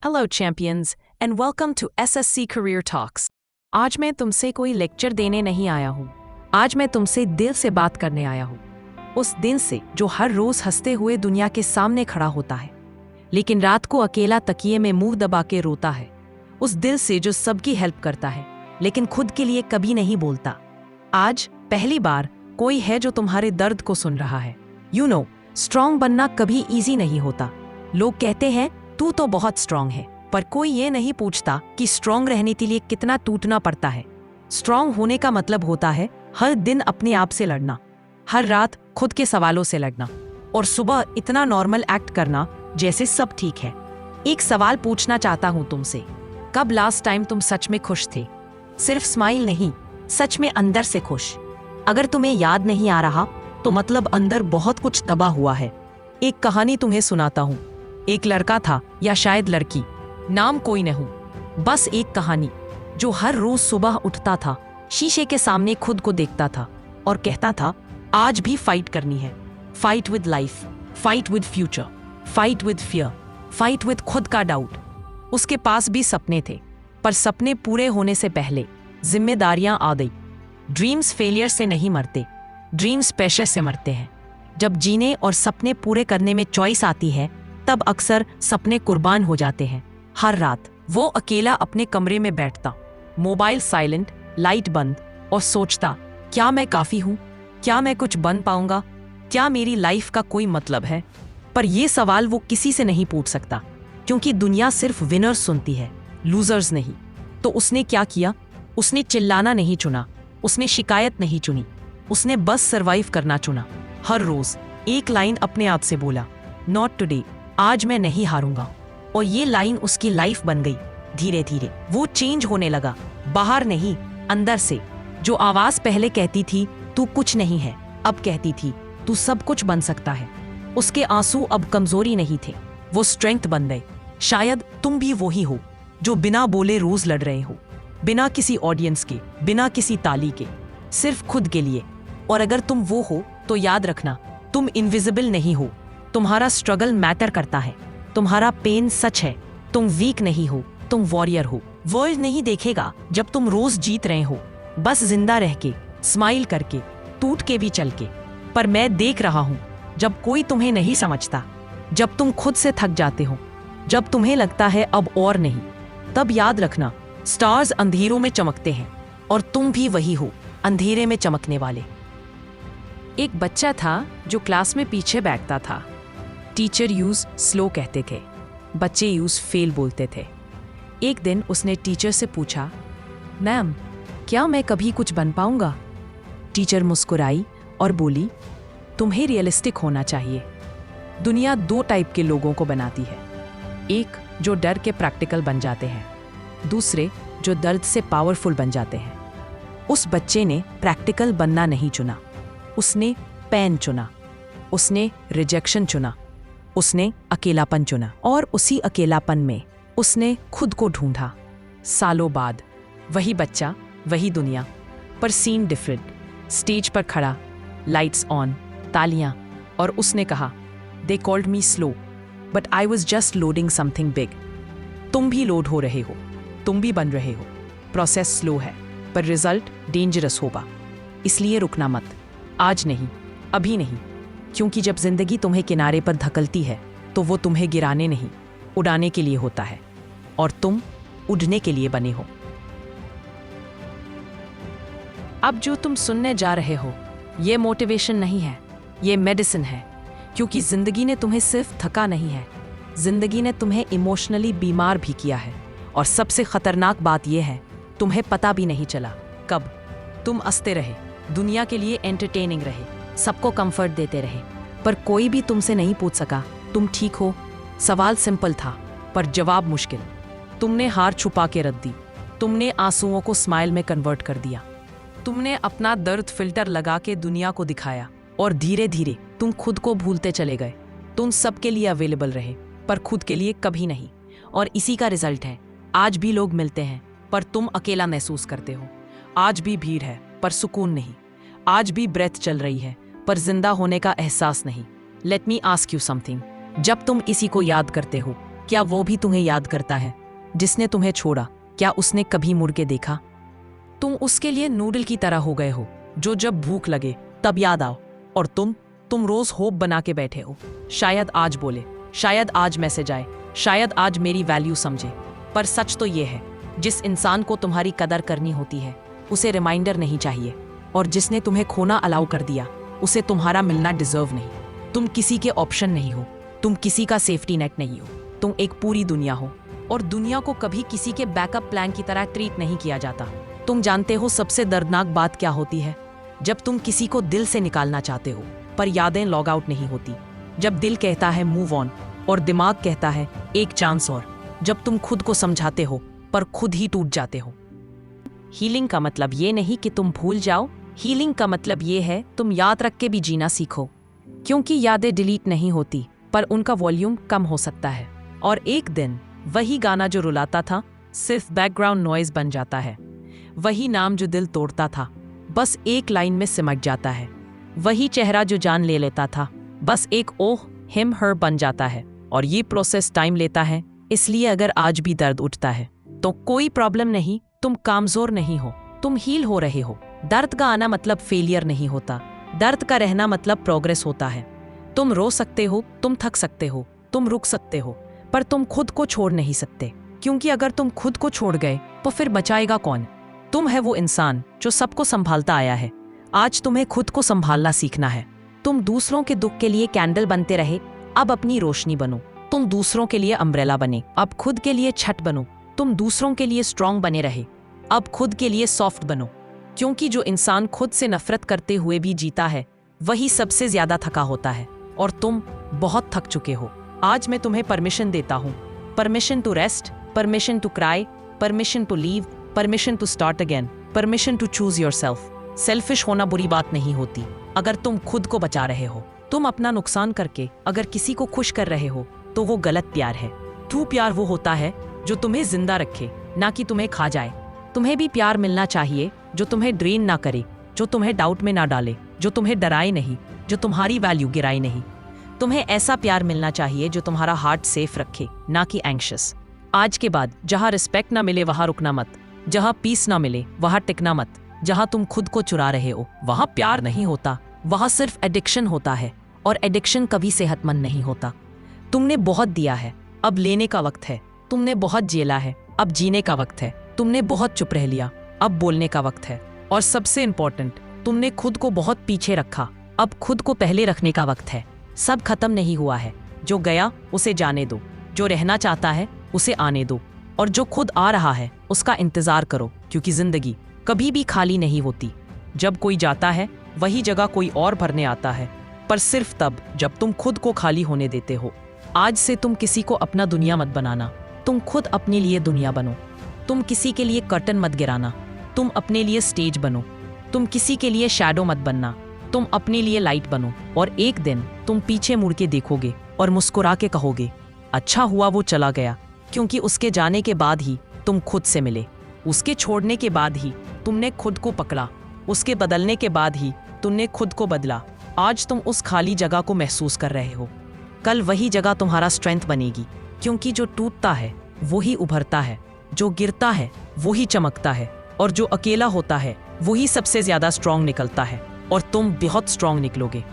Hello champions and welcome to SSC career talks. आज मैं तुमसे कोई लेक्चर देने नहीं आया हूँ। आज मैं तुमसे दिल से बात करने आया हूँ। उस दिन से जो हर रोज हंसते हुए दुनिया के सामने खड़ा होता है, लेकिन रात को अकेला तकिए में मुंह दबा के रोता है। उस दिल से जो सबकी हेल्प करता है, लेकिन खुद के लिए कभी नहीं बोलता। आज पहली बार कोई है जो तुम्हारे दर्द को सुन रहा है। स्ट्रॉन्ग बनना कभी इजी नहीं होता। लोग कहते हैं तू तो बहुत स्ट्रॉन्ग है, पर कोई ये नहीं पूछता कि स्ट्रॉन्ग रहने के लिए कितना टूटना पड़ता है। स्ट्रॉन्ग होने का मतलब होता है हर दिन अपने आप से लड़ना, हर रात खुद के सवालों से लड़ना, और सुबह इतना नॉर्मल एक्ट करना जैसे सब ठीक है। एक सवाल पूछना चाहता हूँ तुमसे, कब लास्ट टाइम तुम सच में खुश थे? सिर्फ स्माइल नहीं, सच में अंदर से खुश। अगर तुम्हें याद नहीं आ रहा तो मतलब अंदर बहुत कुछ दबा हुआ है। एक कहानी तुम्हें सुनाता हूँ। एक लड़का था, या शायद लड़की, नाम कोई न हो, बस एक कहानी, जो हर रोज सुबह उठता था, शीशे के सामने खुद को देखता था और कहता था आज भी फाइट करनी है। Fight with life, fight with future, fight with fear, fight with खुद का डाउट। उसके पास भी सपने थे, पर सपने पूरे होने से पहले जिम्मेदारियां आ गई। ड्रीम्स फेलियर से नहीं मरते, ड्रीम्स प्रेशर से मरते हैं। जब जीने और सपने पूरे करने में चॉइस आती है, तब अक्सर सपने कुर्बान हो जाते हैं। हर रात वो अकेला अपने कमरे में बैठता, मोबाइल साइलेंट, लाइट बंद, और सोचता, क्या मैं काफी हूँ? क्या मैं कुछ बन पाऊंगा? क्या मेरी लाइफ का कोई मतलब है? पर ये सवाल वो किसी से नहीं पूछ सकता, क्योंकि दुनिया सिर्फ विनर्स सुनती है, लूजर्स नहीं। तो उसने क्या किया? उसने चिल्लाना नहीं चुना, उसने शिकायत नहीं चुनी, उसने बस सरवाइव करना चुना। हर रोज एक लाइन अपने आप से बोला, नॉट टुडे, आज मैं नहीं हारूंगा। और ये लाइन उसकी लाइफ बन गई। धीरे धीरे वो चेंज होने लगा, बाहर नहीं, अंदर से। जो आवाज पहले कहती थी तू कुछ नहीं है, अब कहती थी तू सब कुछ बन सकता है। उसके आंसू अब कमजोरी नहीं थे, वो स्ट्रेंथ बन गए। शायद तुम भी वही हो, जो बिना बोले रोज लड़ रहे हो, बिना किसी ऑडियंस के, बिना किसी ताली के, सिर्फ खुद के लिए। और अगर तुम वो हो तो याद रखना, तुम इनविजिबल नहीं हो। तुम्हारा स्ट्रगल मैटर करता है, तुम्हारा पेन सच है। तुम वीक नहीं हो, तुम वॉरियर हो। वर्ल्ड नहीं देखेगा जब तुम रोज जीत रहे हो, बस जिंदा रह के, स्माइल करके, टूट के भी चल के। पर मैं देख रहा हूं, जब कोई तुम्हें नहीं समझता, जब तुम खुद से थक जाते हो, जब तुम्हें लगता है अब और नहीं, तब याद रखना, स्टार्स अंधेरों में चमकते हैं, और तुम भी वही हो, अंधेरे में चमकने वाले। एक बच्चा था जो क्लास में पीछे बैठता था। टीचर यूज स्लो कहते थे, बच्चे यूज फेल बोलते थे। एक दिन उसने टीचर से पूछा, मैम, क्या मैं कभी कुछ बन पाऊंगा? टीचर मुस्कुराई और बोली, तुम्हें रियलिस्टिक होना चाहिए। दुनिया दो टाइप के लोगों को बनाती है, एक जो डर के प्रैक्टिकल बन जाते हैं, दूसरे जो दर्द से पावरफुल बन जाते हैं। उस बच्चे ने प्रैक्टिकल बनना नहीं चुना, उसने पेन चुना, उसने रिजेक्शन चुना, उसने अकेलापन चुना, और उसी अकेलापन में उसने खुद को ढूंढा। सालों बाद वही बच्चा, वही दुनिया, पर सीन डिफरेंट। स्टेज पर खड़ा, लाइट्स ऑन, तालियां, और उसने कहा, they called me slow, but I was just loading something big. तुम भी लोड हो रहे हो, तुम भी बन रहे हो। प्रोसेस स्लो है, पर रिजल्ट डेंजरस होगा। इसलिए रुकना मत, आज नहीं, अभी नहीं, क्योंकि जब जिंदगी तुम्हें किनारे पर धकलती है तो वो तुम्हें गिराने नहीं, उड़ाने के लिए होता है, और तुम उड़ने के लिए बने हो। अब जो तुम सुनने जा रहे हो, ये मोटिवेशन नहीं है, ये मेडिसिन है। क्योंकि जिंदगी ने तुम्हें सिर्फ थका नहीं है, जिंदगी ने तुम्हें इमोशनली बीमार भी किया है। और सबसे खतरनाक बात यह है, तुम्हें पता भी नहीं चला कब। तुम हंसते रहे, दुनिया के लिए एंटरटेनिंग रहे, सबको कंफर्ट देते रहे, पर कोई भी तुमसे नहीं पूछ सका तुम ठीक हो। सवाल सिंपल था, पर जवाब मुश्किल। तुमने हार छुपा के रख दी, तुमने आंसुओं को स्माइल में कन्वर्ट कर दिया, तुमने अपना दर्द फिल्टर लगा के दुनिया को दिखाया, और धीरे धीरे तुम खुद को भूलते चले गए। तुम सबके लिए अवेलेबल रहे, पर खुद के लिए कभी नहीं। और इसी का रिजल्ट है, आज भी लोग मिलते हैं, पर तुम अकेला महसूस करते हो। आज भी भीड़ है, पर सुकून नहीं। आज भी ब्रेथ चल रही है, पर जिंदा होने का एहसास नहीं। Let me ask you something, जब तुम इसी को याद करते हो, क्या वो भी तुम्हें याद करता है? जिसने तुम्हें छोड़ा, क्या उसने कभी मुड़ के देखा? तुम उसके लिए नूडल की तरह हो गए हो, जो जब भूख लगे तब याद आओ। और तुम रोज होप बना के बैठे हो, शायद आज बोले, शायद आज मैसेज आए, शायद आज मेरी वैल्यू समझे। पर सच तो ये है, जिस इंसान को तुम्हारी कदर करनी होती है उसे रिमाइंडर नहीं चाहिए, और जिसने तुम्हें खोना अलाउ कर दिया उसे तुम्हारा मिलना डिजर्व नहीं। तुम किसी के ऑप्शन नहीं हो, तुम किसी का सेफ्टी नेट नहीं हो, तुम एक पूरी दुनिया हो, और दुनिया को कभी किसी के बैकअप प्लान की तरह ट्रीट नहीं किया जाता। तुम जानते हो सबसे दर्दनाक बात क्या होती है? जब तुम किसी को दिल से निकालना चाहते हो पर यादें लॉग आउट नहीं होती, जब दिल कहता है मूव ऑन और दिमाग कहता है एक चांस और, जब तुम खुद को समझाते हो पर खुद ही टूट जाते हो। हीलिंग का मतलब ये नहीं कि तुम भूल जाओ, हीलिंग का मतलब ये है तुम याद रख के भी जीना सीखो, क्योंकि यादें डिलीट नहीं होती पर उनका वॉल्यूम कम हो सकता है, और एक दिन वही गाना जो रुलाता था सिर्फ बैकग्राउंड नॉइज बन जाता है। वही नाम जो दिल तोड़ता था बस एक लाइन में सिमट जाता है। वही चेहरा जो जान ले लेता था बस एक ओह हिम हर बन जाता है। और ये प्रोसेस टाइम लेता है, इसलिए अगर आज भी दर्द उठता है तो कोई प्रॉब्लम नहीं, तुम कमजोर नहीं हो, तुम हील हो रहे हो। दर्द का आना मतलब फेलियर नहीं होता, दर्द का रहना मतलब प्रोग्रेस होता है। तुम रो सकते हो, तुम थक सकते हो, तुम रुक सकते हो, पर तुम खुद को छोड़ नहीं सकते, क्योंकि अगर तुम खुद को छोड़ गए तो फिर बचाएगा कौन? तुम है वो इंसान जो सबको संभालता आया है। आज तुम्हें खुद को संभालना सीखना है। तुम दूसरों के दुख के लिए कैंडल बनते रहे, अब अपनी रोशनी बनो। तुम दूसरों के लिए अम्ब्रेला बने, अब खुद के लिए छत बनो। तुम दूसरों के लिए स्ट्रांग बने रहे, अब खुद के लिए सॉफ्ट बनो। क्योंकि जो इंसान खुद से नफरत करते हुए भी जीता है वही सबसे ज्यादा थका होता है, और तुम बहुत थक चुके हो। आज मैं तुम्हें परमिशन देता हूँ, permission to rest, permission to cry, permission to leave, permission to start again, permission to choose yourself. Selfish होना बुरी बात नहीं होती अगर तुम खुद को बचा रहे हो। तुम अपना नुकसान करके अगर किसी को खुश कर रहे हो तो वो गलत प्यार है। ट्रू प्यार वो होता है जो तुम्हें जिंदा रखे, ना कि तुम्हें खा जाए। तुम्हें भी प्यार मिलना चाहिए जो तुम्हें ड्रेन ना करे, जो तुम्हें डाउट में ना डाले, जो तुम्हें डराए नहीं, जो तुम्हारी वैल्यू गिराए नहीं। तुम्हें ऐसा प्यार मिलना चाहिए जो तुम्हारा हार्ट सेफ रखे, ना कि एंग्शियस। आज के बाद जहाँ रिस्पेक्ट ना मिले वहाँ रुकना मत, जहाँ पीस ना मिले वहाँ टिकना मत। जहाँ तुम खुद को चुरा रहे हो वहाँ प्यार नहीं होता, वहाँ सिर्फ एडिक्शन होता है, और एडिक्शन कभी सेहतमंद नहीं होता। तुमने बहुत दिया है, अब लेने का वक्त है। तुमने बहुत झेला है, अब जीने का वक्त है। तुमने बहुत चुप रह लिया, अब बोलने का वक्त है। और सबसे इम्पोर्टेंट, तुमने खुद को बहुत पीछे रखा, अब खुद को पहले रखने का वक्त है। सब खत्म नहीं हुआ है, जो गया उसे जाने दो, जो रहना चाहता है उसे आने दो, और जो खुद आ रहा है उसका इंतजार करो, क्योंकि जिंदगी कभी भी खाली नहीं होती। जब कोई जाता है वही जगह कोई और भरने आता है, पर सिर्फ तब जब तुम खुद को खाली होने देते हो। आज से तुम किसी को अपना दुनिया मत बनाना, तुम खुद अपने लिए दुनिया बनो। तुम किसी के लिए कर्टन मत गिराना, तुम अपने लिए स्टेज बनो। तुम किसी के लिए शैडो मत बनना, तुम अपने लिए लाइट बनो। और एक दिन तुम पीछे मुड़ के देखोगे और मुस्कुरा के कहोगे, अच्छा हुआ वो चला गया, क्योंकि उसके जाने के बाद ही तुम खुद से मिले। उसके छोड़ने के बाद ही तुमने खुद को पकड़ा, उसके बदलने के बाद ही तुमने खुद को बदला। आज तुम उस खाली जगह को महसूस कर रहे हो, कल वही जगह तुम्हारा स्ट्रेंथ बनेगी, क्योंकि जो टूटता है वो ही उभरता है, जो गिरता है वो ही चमकता है, और जो अकेला होता है वही सबसे ज्यादा स्ट्रांग निकलता है। और तुम बहुत स्ट्रांग निकलोगे।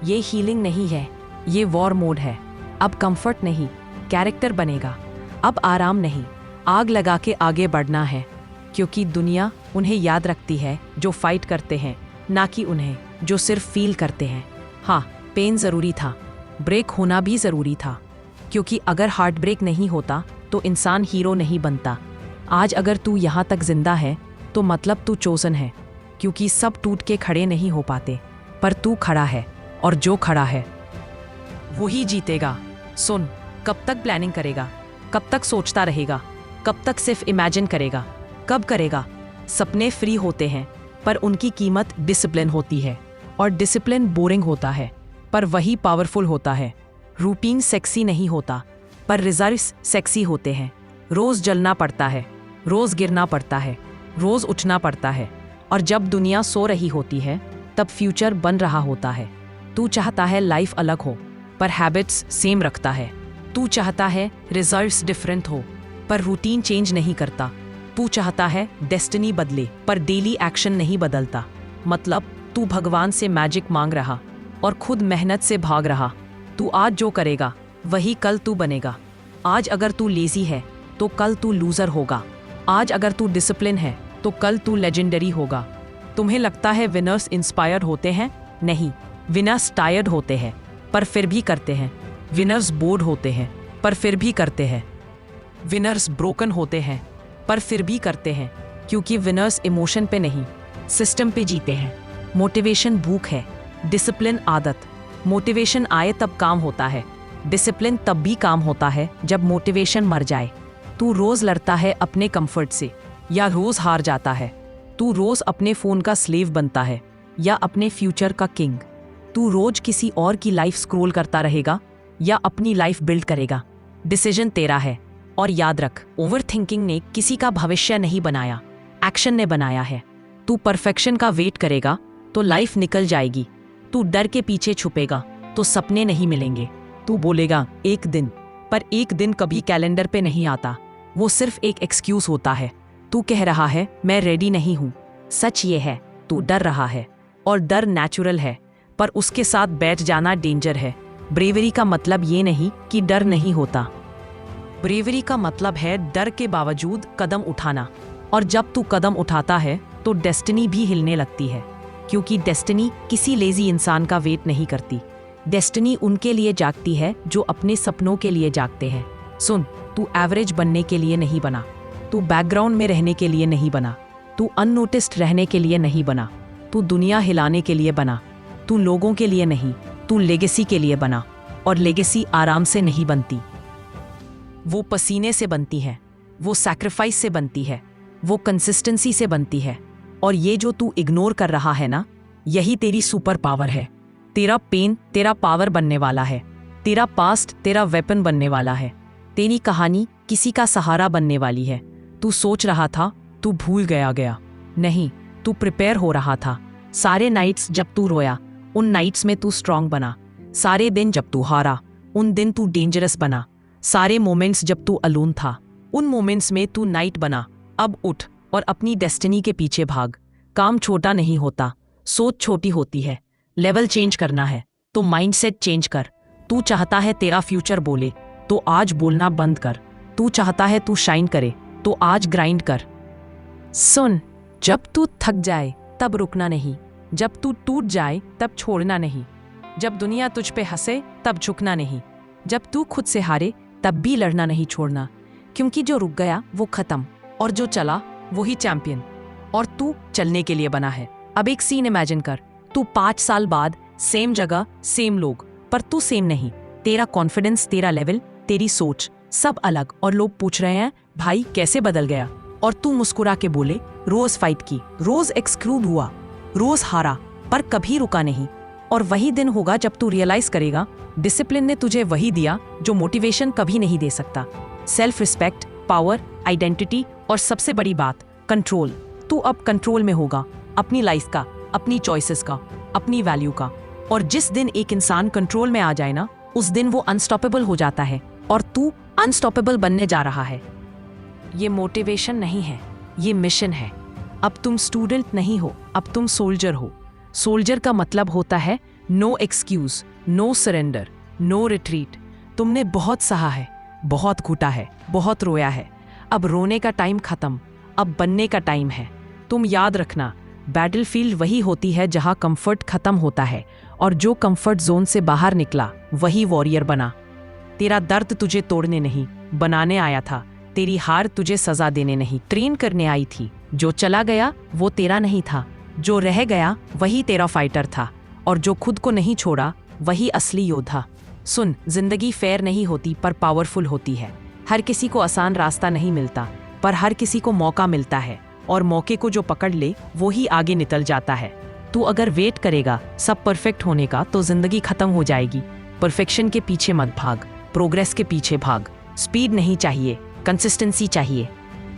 ये हीलिंग नहीं है, ये वॉर मोड है। अब कंफर्ट नहीं, कैरेक्टर बनेगा। अब आराम नहीं, आग लगा के आगे बढ़ना है, क्योंकि दुनिया उन्हें याद रखती है जो फाइट करते हैं, ना कि उन्हें जो सिर्फ फील करते हैं। हाँ, पेन ज़रूरी था, ब्रेक होना भी ज़रूरी था, क्योंकि अगर हार्ट ब्रेक नहीं होता तो इंसान हीरो नहीं बनता। आज अगर तू यहाँ तक जिंदा है तो मतलब तू चोजन है, क्योंकि सब टूट के खड़े नहीं हो पाते, पर तू खड़ा है, और जो खड़ा है वही जीतेगा। सुन, कब तक प्लानिंग करेगा, कब तक सोचता रहेगा, कब तक सिर्फ इमेजिन करेगा, कब करेगा? सपने फ्री होते हैं पर उनकी कीमत डिसिप्लिन होती है, और डिसिप्लिन बोरिंग होता है पर वही पावरफुल होता है। रूटीन सेक्सी नहीं होता पर रिजल्ट्स सेक्सी होते हैं। रोज जलना पड़ता है, रोज गिरना पड़ता है, रोज उठना पड़ता है, और जब दुनिया सो रही होती है तब फ्यूचर बन रहा होता है। तू चाहता है लाइफ अलग हो, पर हैबिट्स सेम रखता है। तू चाहता है रिजल्ट्स डिफरेंट हो, पर रूटीन चेंज नहीं करता। तू चाहता है डेस्टिनी बदले, पर डेली एक्शन नहीं बदलता। मतलब तू भगवान से मैजिक मांग रहा और खुद मेहनत से भाग रहा। तू आज जो करेगा वही कल तू बनेगा। आज अगर तू लेजी है तो कल तू लूजर होगा। आज अगर तू डिसिप्लिन है तो कल तू लेजेंडरी होगा। तुम्हें लगता है विनर्स इंस्पायर होते हैं? नहीं, विनर्स टायर्ड होते हैं पर फिर भी करते हैं। विनर्स बोर्ड होते हैं पर फिर भी करते हैं। विनर्स ब्रोकन होते हैं पर फिर भी करते हैं, क्योंकि विनर्स इमोशन पे नहीं, सिस्टम पे जीते हैं। मोटिवेशन भूख है, डिसिप्लिन आदत। मोटिवेशन आए तब काम होता है, डिसिप्लिन तब भी काम होता है जब मोटिवेशन मर जाए। तू रोज लड़ता है अपने कंफर्ट से या रोज हार जाता है। तू रोज अपने फोन का स्लेव बनता है या अपने फ्यूचर का किंग। तू रोज किसी और की लाइफ स्क्रॉल करता रहेगा या अपनी लाइफ बिल्ड करेगा। डिसीजन तेरा है, और याद रख, ओवरथिंकिंग ने किसी का भविष्य नहीं बनाया, एक्शन ने बनाया है। तू परफेक्शन का वेट करेगा तो लाइफ निकल जाएगी। तू डर के पीछे छुपेगा तो सपने नहीं मिलेंगे। तू बोलेगा एक दिन, पर एक दिन कभी कैलेंडर पे नहीं आता, वो सिर्फ एक एक्सक्यूज होता है। तू कह रहा है मैं रेडी नहीं हूँ, सच ये है तू डर रहा है, और डर नेचुरल है, पर उसके साथ बैठ जाना डेंजर है। ब्रेवरी का मतलब ये नहीं कि डर नहीं होता। ब्रेवरी का मतलब है डर के बावजूद कदम उठाना, और जब तू कदम उठाता है तो डेस्टिनी भी हिलने लगती है, क्योंकि डेस्टिनी किसी लेजी इंसान का वेट नहीं करती। डेस्टिनी उनके लिए जागती है जो अपने सपनों के लिए जागते हैं। सुन, तू एवरेज बनने के लिए नहीं बना, तू बैकग्राउंड में रहने के लिए नहीं बना, तू अननोटिस्ड रहने के लिए नहीं बना, तू दुनिया हिलाने के लिए बना। तू लोगों के लिए नहीं, तू लेगेसी के लिए बना, और लेगेसी आराम से नहीं बनती। वो पसीने से बनती है, वो सैक्रिफाइस से बनती है, वो कंसिस्टेंसी से बनती है। और ये जो तू इग्नोर कर रहा है ना, यही तेरी सुपर पावर है। तेरा पेन तेरा पावर बनने वाला है, तेरा पास्ट तेरा वेपन बनने वाला है, तेरी कहानी किसी का सहारा बनने वाली है। तू सोच रहा था तू भूल गया नहीं, तू प्रिपेयर हो रहा था। सारे नाइट्स जब तू रोया, उन नाइट्स में तू स्ट्रांग बना। सारे दिन जब तू हारा, उन दिन तू डेंजरस बना। सारे मोमेंट्स जब तू अलोन था, उन मोमेंट्स में तू नाइट बना। अब उठ और अपनी डेस्टिनी के पीछे भाग। काम छोटा नहीं होता, सोच छोटी होती है। लेवल चेंज करना है तो माइंडसेट चेंज कर। तू चाहता है तेरा फ्यूचर बोले, तो आज बोलना बंद कर। तू चाहता है तू शाइन करे, तो आज ग्राइंड कर। सुन, जब तू थक जाए तब रुकना नहीं, जब तू टूट जाए तब छोड़ना नहीं, जब दुनिया तुझ पे हंसे तब झुकना नहीं, जब तू खुद से हारे तब भी लड़ना नहीं छोड़ना। क्योंकि जो रुक गया वो खत्म, और जो चला वही चैंपियन। और तू चलने के लिए बना है। अब एक सीन इमेजिन कर, तू 5 साल बाद सेम जगह सेम लोग, पर तू सेम नहीं। तेरा कॉन्फिडेंस, तेरा लेवल, तेरी सोच सब अलग, और लोग पूछ रहे हैं भाई कैसे बदल गया। और तू मुस्कुरा के बोले रोज फाइट की, रोज एक्सक्लूड हुआ, रोज हारा, पर कभी रुका नहीं। और वही दिन होगा जब तू रियलाइज करेगा डिसिप्लिन ने तुझे वही दिया जो मोटिवेशन कभी नहीं दे सकता। सेल्फ रिस्पेक्ट, पावर, आइडेंटिटी, और सबसे बड़ी बात कंट्रोल। तू अब कंट्रोल में होगा, अपनी लाइफ का, अपनी चॉइसेस का, अपनी वैल्यू का। और जिस दिन एक इंसान कंट्रोल में आ जाए ना, उस दिन वो अनस्टॉपेबल हो जाता है, और तू अनस्टॉपेबल बनने जा रहा है। ये मोटिवेशन नहीं है, ये मिशन है। अब तुम स्टूडेंट नहीं हो, अब तुम सोल्जर हो। सोल्जर का मतलब होता है no excuse, no surrender, no retreat. तुमने बहुत सहा है, बहुत घुटा है, बहुत रोया है। अब रोने का टाइम खत्म, अब बनने का टाइम है। तुम याद रखना, बैटलफील्ड वही होती है जहां कंफर्ट खत्म होता है, और जो कंफर्ट जोन से बाहर निकला वही वॉरियर बना। तेरा दर्द तुझे तोड़ने नहीं, बनाने आया था। तेरी हार तुझे सजा देने नहीं, ट्रेन करने आई थी। जो चला गया वो तेरा नहीं था, जो रह गया वही तेरा फाइटर था, और जो खुद को नहीं छोड़ा वही असली योद्धा। सुन, जिंदगी फेयर नहीं होती पर पावरफुल होती है। हर किसी को आसान रास्ता नहीं मिलता, पर हर किसी को मौका मिलता है, और मौके को जो पकड़ ले वो ही आगे निकल जाता है। तू अगर वेट करेगा सब परफेक्ट होने का तो जिंदगी खत्म हो जाएगी। परफेक्शन के पीछे मत भाग, प्रोग्रेस के पीछे भाग। स्पीड नहीं चाहिए, कंसिस्टेंसी चाहिए।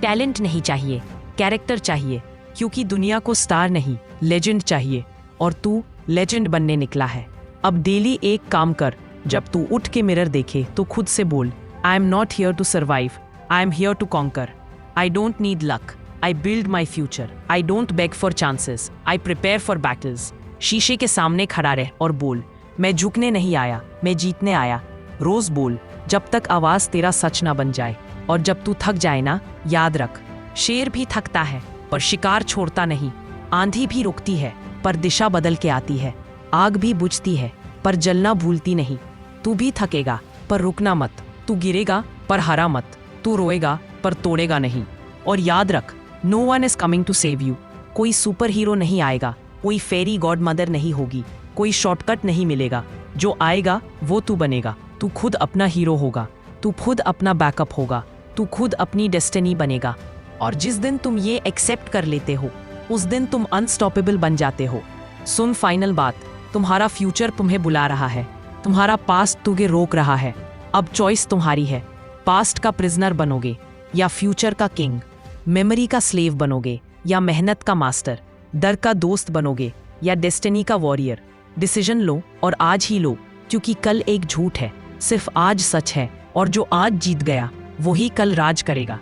टैलेंट नहीं चाहिए, कैरेक्टर चाहिए। क्योंकि दुनिया को स्टार नहीं, लेजेंड चाहिए, और तू लेजेंड बनने निकला है। अब डेली एक काम कर, जब तू उठ के मिरर देखे तो खुद से बोल, I am not here to survive, I am here to conquer. I don't need luck, I build my future. I don't beg for chances, I prepare for battles. शीशे के सामने खड़ा रह और बोल, मैं झुकने नहीं आया, मैं जीतने आया। रोज बोल, जब तक आवाज तेरा सच ना बन जाए। और जब तू थक जाए ना, याद रख, शेर भी थकता है पर शिकार छोड़ता नहीं। आंधी भी रुकती है पर दिशा बदल के आती है। आग भी बुझती है पर जलना भूलती नहीं। तू भी थकेगा पर रुकना मत। तू गिरेगा पर हारा मत। तू रोएगा पर तोड़ेगा नहीं। और याद रख, no one is coming to save you. कोई सुपर हीरो नहीं आएगा, कोई फेरी गॉड मदर नहीं होगी, कोई शॉर्टकट नहीं मिलेगा। जो आएगा वो तू बनेगा। तू खुद अपना हीरो होगा, तू खुद अपना बैकअप होगा, तू खुद अपनी डेस्टिनी बनेगा। और जिस दिन तुम ये एक्सेप्ट कर लेते हो, उस दिन तुम अनस्टॉपेबल बन जाते हो। सुन फाइनल बात, तुम्हारा फ्यूचर तुम्हें बुला रहा है, तुम्हारा पास्ट तुम्हें रोक रहा है। अब चॉइस तुम्हारी है, पास्ट का प्रिजनर बनोगे या फ्यूचर का किंग। मेमोरी का स्लेव बनोगे या मेहनत का मास्टर। डर का दोस्त बनोगे या डेस्टिनी का वॉरियर। डिसीजन लो और आज ही लो, क्योंकि कल एक झूठ है, सिर्फ आज सच है। और जो आज जीत गया वही कल राज करेगा।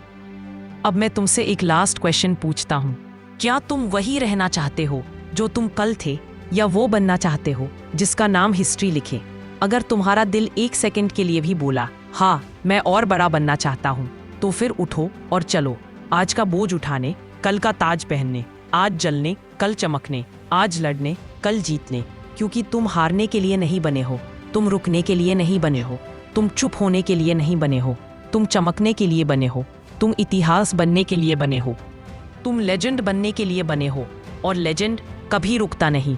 अब मैं तुमसे एक लास्ट क्वेश्चन पूछता हूँ, क्या तुम वही रहना चाहते हो जो तुम कल थे, या वो बनना चाहते हो जिसका नाम हिस्ट्री लिखे? अगर तुम्हारा दिल एक सेकंड के लिए भी बोला, हाँ मैं और बड़ा बनना चाहता हूँ, तो फिर उठो और चलो। आज का बोझ उठाने, कल का ताज पहनने। आज जलने, कल चमकने। आज लड़ने, कल जीतने। क्योंकि तुम हारने के लिए नहीं बने हो, तुम रुकने के लिए नहीं बने हो, तुम चुप होने के लिए नहीं बने हो, तुम चमकने के लिए बने हो, तुम इतिहास बनने के लिए बने हो, तुम लेजेंड बनने के लिए बने हो। और लेजेंड कभी रुकता नहीं।